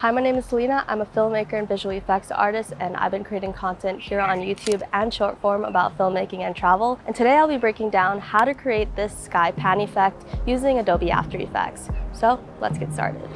Hi, my name is Selena. I'm a filmmaker and visual effects artist, and I've been creating content here on YouTube and short form about filmmaking and travel. And today I'll be breaking down how to create this sky pan effect using Adobe After Effects. So let's get started.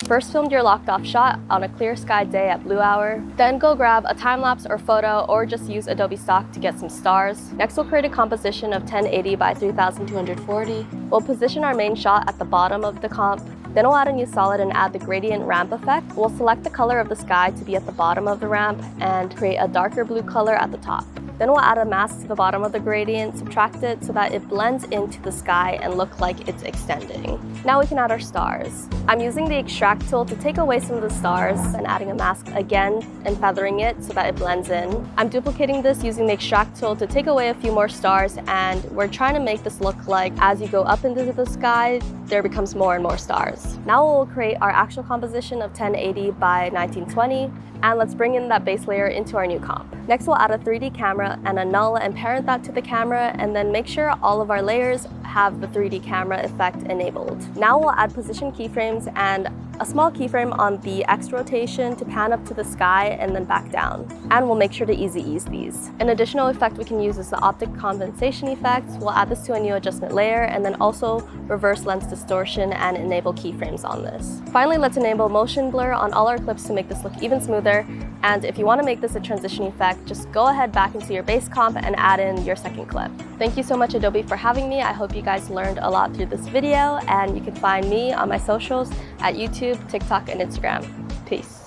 First, film your locked off shot on a clear sky day at blue hour. Then go grab a time lapse or photo, or just use Adobe stock to get some stars. Next, we'll create a composition of 1080 by 3240. We'll position our main shot at the bottom of the comp. Then we'll add a new solid and add the gradient ramp effect. We'll select the color of the sky to be at the bottom of the ramp and create a darker blue color at the top. Then we'll add a mask to the bottom of the gradient, subtract it so that it blends into the sky and look like it's extending. Now we can add our stars. I'm using the extract tool to take away some of the stars and adding a mask again and feathering it so that it blends in. I'm duplicating this using the extract tool to take away a few more stars, and we're trying to make this look like as you go up into the sky, there becomes more and more stars. Now we'll create our actual composition of 1080 by 1920. And let's bring in that base layer into our new comp. Next, we'll add a 3D camera and a null and parent that to the camera, and then make sure all of our layers have the 3D camera effect enabled. Now we'll add position keyframes and a small keyframe on the X rotation to pan up to the sky and then back down. And we'll make sure to easy ease these. An additional effect we can use is the optic compensation effect. We'll add this to a new adjustment layer and then also reverse lens distortion and enable keyframes on this. Finally, let's enable motion blur on all our clips to make this look even smoother. And if you want to make this a transition effect, just go ahead back into your base comp and add in your second clip. Thank you so much, Adobe, for having me. I hope you guys learned a lot through this video, and you can find me on my socials at YouTube, TikTok, and Instagram. Peace.